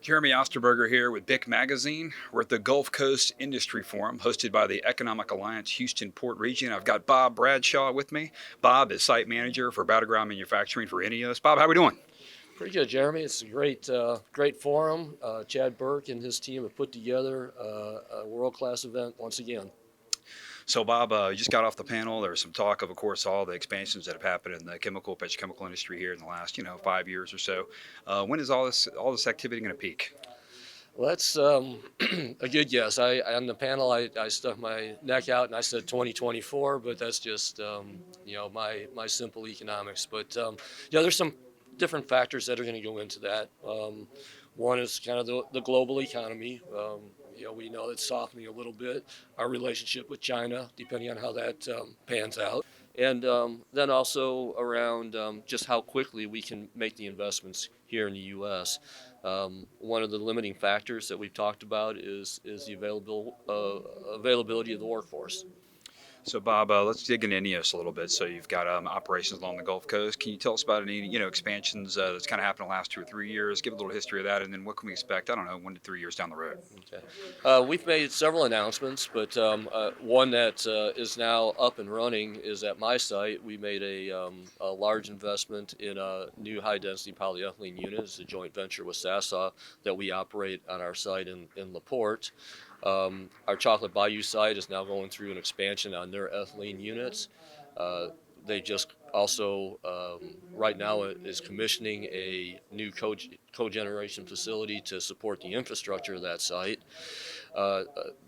Jeremy Osterberger here with BIC Magazine. We're at the Gulf Coast Industry Forum hosted by the Economic Alliance Houston Port Region. I've got Bob Bradshaw with me. Bob is site manager for battleground manufacturing for INEOS. Bob, how are we doing? Pretty good, Jeremy. It's a great forum. Chad Burke and his team have put together a world-class event once again. So, Bob, you just got off the panel. There was some talk of course, all the expansions that have happened in the petrochemical industry here in the last, 5 years or so. When is all this activity going to peak? Well, that's a good guess. On the panel, I stuck my neck out and I said 2024, but that's just my simple economics. But there's some different factors that are going to go into that. One is kind of the global economy. We know it's softening a little bit. Our relationship with China, depending on how that pans out. And then also around just how quickly we can make the investments here in the U.S. One of the limiting factors that we've talked about is the availability of the workforce. So, Bob, let's dig into INEOS a little bit. So, you've got operations along the Gulf Coast. Can you tell us about any, expansions that's kind of happened in the last 2 or 3 years? Give a little history of that, and then what can we expect? I don't know, 1 to 3 years down the road. Okay. We've made several announcements, but one that is now up and running is at my site. We made a large investment in a new high-density polyethylene unit. It's a joint venture with Sassaw that we operate on our site in LaPorte. Our Chocolate Bayou site is now going through an expansion on their ethylene units. They just also, right now, is commissioning a new cogeneration facility to support the infrastructure of that site.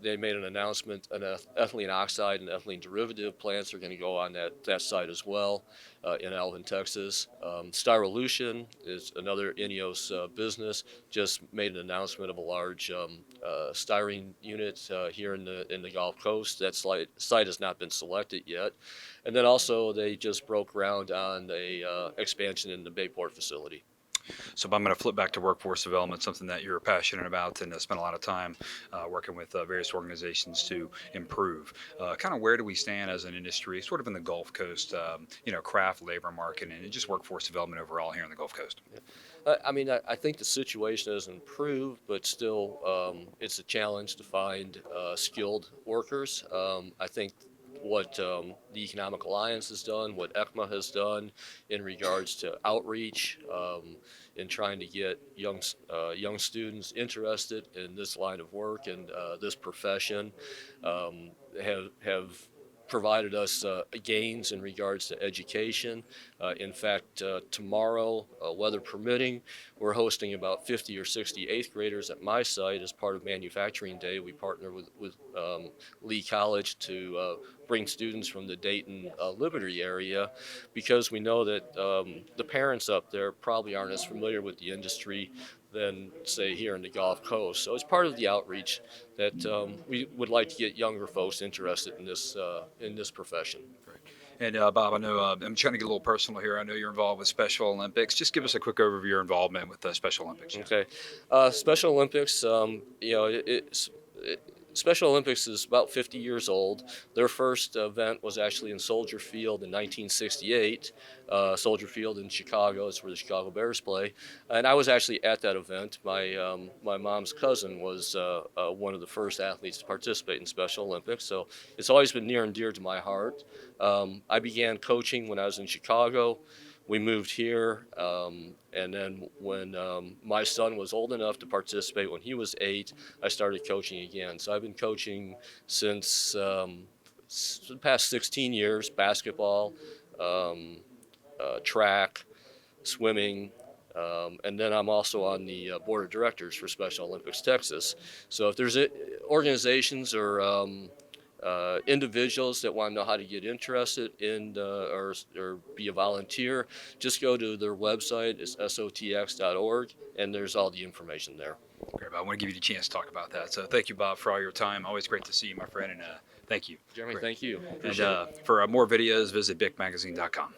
They made an announcement, an ethylene oxide and ethylene derivative plants are going to go on that site as well in Alvin, Texas. Styrolution is another INEOS business, just made an announcement of a large styrene unit here in the Gulf Coast. That site has not been selected yet. And then also they just broke ground on a expansion in the Bayport facility. So I'm going to flip back to workforce development, something that you're passionate about and spent a lot of time working with various organizations to improve. Kind of where do we stand as an industry, sort of in the Gulf Coast, craft labor market and just workforce development overall here in the Gulf Coast? I think the situation has improved, but still it's a challenge to find skilled workers. I think what the Economic Alliance has done, what ECMA has done in regards to outreach, in trying to get young students interested in this line of work and this profession, have provided us gains in regards to education. In fact, tomorrow, weather permitting, we're hosting about 50 or 60 eighth graders at my site as part of Manufacturing Day. We partner with Lee College to bring students from the Dayton Liberty area, because we know that the parents up there probably aren't as familiar with the industry than, say, here in the Gulf Coast. So it's part of the outreach that we would like to get younger folks interested in this profession. Great. And Bob, I know I'm trying to get a little personal here. I know you're involved with Special Olympics. Just give us a quick overview of your involvement with Special Olympics. Okay. Special Olympics, Special Olympics is about 50 years old. Their first event was actually in Soldier Field in 1968. Soldier Field in Chicago, it's where the Chicago Bears play. And I was actually at that event. My mom's cousin was one of the first athletes to participate in Special Olympics, so it's always been near and dear to my heart. I began coaching when I was in Chicago. We moved here, and then when my son was old enough to participate, when he was 8, I started coaching again. So I've been coaching since the past 16 years, basketball, track, swimming, and then I'm also on the board of directors for Special Olympics Texas. So if there's organizations or individuals that want to know how to get interested in or be a volunteer, just go to their website. It's sotx.org, and there's all the information there. Great, Bob. I want to give you the chance to talk about that. So thank you, Bob, for all your time. Always great to see you, my friend, and thank you. Jeremy, thank you. And for more videos, visit bicmagazine.com.